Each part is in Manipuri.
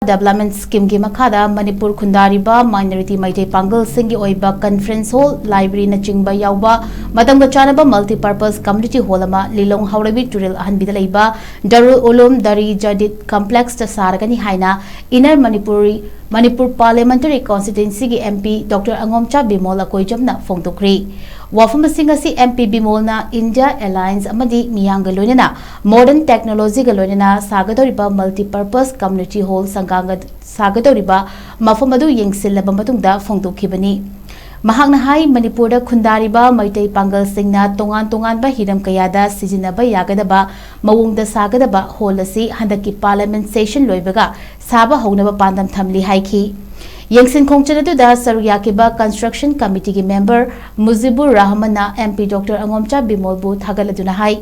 Development Scheme ki Makhada Manipur Khundariba Minority MEITEI PANGAL SINGGI OIBA Conference Hall Library NACHINGBA YAOBA MATAMGA CHANABA Multipurpose Community Hall ama LILONG HAOREIBI TUREL AHANBI da LEIBA DARUL-ULOOM DAR-E-JADEED Complex ta SARAGANI HAINA Inner Manipur Parliamentary Constituency ki MP Dr. ANGOMCHA BIMOL AKOIJAM na FONGDOKKHRE Wafam singasi MP BIMOL na India Alliance amadi miyanga loinana modern technology ga loinana sagadoriba multipurpose community hall sanganga sagadoriba mafam adu yengsilaba matungda phongdokhibani mahakna hai Manipur da khundariba MEITEI PANGAL singna tongan ba hiram kayada sijinaba yagadaba mawungda sagadaba hall asi handaki parliament session loibaga saba hognaba pandam thamli haiki Yengsin Khongchanadu da Saruyakiba Construction Committee ki member Mujibur Rahmana MP Dr. Angomcha Bimol bu Thagaladuna hai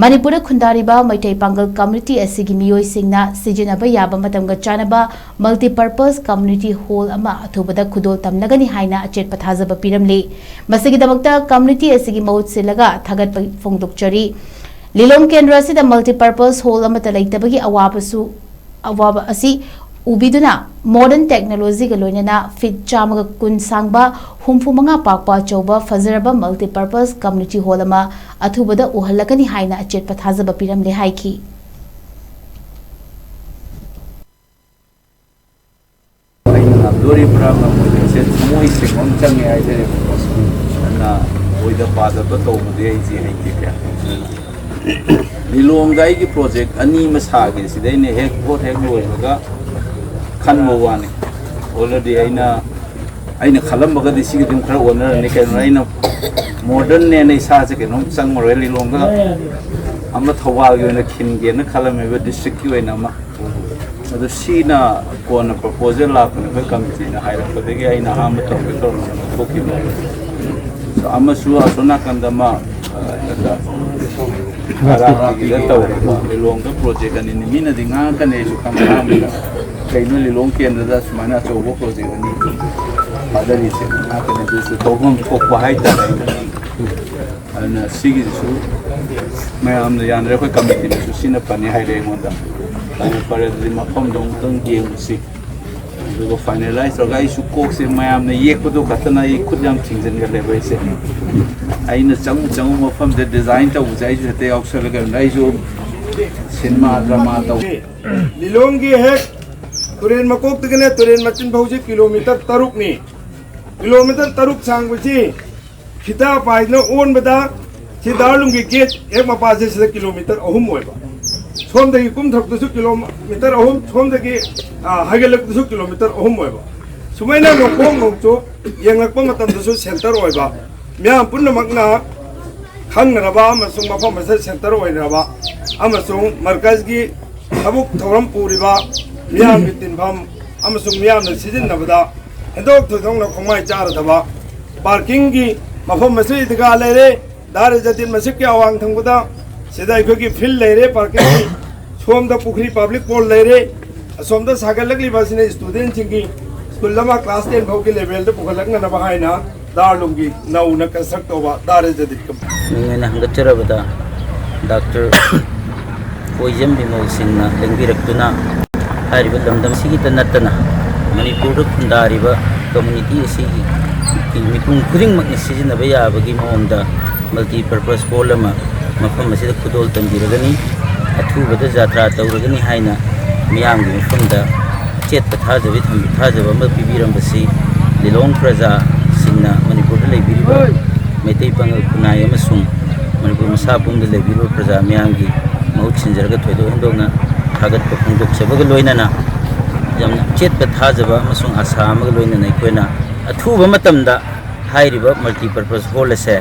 Manipur Khundariba MEITEI PANGAL Community asigi miyoi singna sijinaba yaba matamga chanaba multipurpose community hall ama athubada khudol tamlagani haina achet pathajaba piramli masigi damakta community asigi maut silaga thagat phongdokchari Lilong Kendra sida multipurpose hall ama talaitabagi awaba asi Ubiduna modern technology galoinana fit chamaga kun sangba humfu manga pakpa chauba fazaraba multipurpose community hall ama athubada uhalakani haina achet pathajaba piramle haiki Dori brama se moi se konchange aise na oida pada to tawde aise haiki kya Lilong dai ki project ani masage sidai ne hek bot hek loiga Kan mawane already aina khalam baga disi gim khara owner ne kan aina modern ne nei sa je kenom sang moreli longa amma thawal ge na khin ge na khalam e district ki aina ma adu sina kona proposal la ko committee na haira ko de ge aina ha ma to ki so amma su asona kandama ara ki ga taw longa project ani mina dinga kan e su kamera Kaino Lilong Kendra Sumana Chobo project ani adari se akane this togum kokwa haita ana sigi su mayam ne yanre ko committee su sina pani haire ngonda ani pare de mafam dong tong gem si do finalize roga isu kok se mayam ne yek ko do katana i khudjam thingjen ga lebai se aina chang mafam de design ta ujai ju te auxel ga nai ju cinema drama ta Lilong gi hek Turen makok tegene turen machin bauji kilometer taruk ni kilometer taruk sang biji kita paina on bada si darulung gi gate ek mapase se kilometer ahum hoiba som de kum thak du kilometer ahum som de gi hagelak du kilometer ahum hoiba sumaina nokong nokcho yengak pa matam du center hoiba mya punna makna khangraba amasung mafam masa center hoinaba amasung markaz gi abuk thoram puriba Miyam bitin bam amasung miyam na sizin na bada endok thong na khomai char daba parking gi mafam masri diga lere dar-e-jadid masik ke awang thang bada sida ikho gi field lere parking gi som da pukhri public pool lere som da sagal lagli basine student singi school lama class 10 bhau ke level da pukhalak na bahaina darulum gi nau na construct oba dar-e-jadid kam ngena hangachara bada Dr. AKOIJAM BIMOL singna lengbirak Hariba lamdam sigi tanatana Manipur Khundariba community asigi ki mipung khuding mak sijinaba yabagi maomda multipurpose hall ama mafam asida khudol tambiragani athubada jatra tawragani haina miyamgi mafamda chet pathajabi thajaba ma pibirambasi Lilong praja singna Manipur da leibiriba MEITEI PANGAL khunai amasung Manipur masapumda leibiriba praja miyamgi mahut sinjaraga thoido hendongna Thagat pa phongdokchabaga loinana yamna chet pathajaba amasung asa amaga loinana ikoina athuba matamda hairiba multipurpose hall ase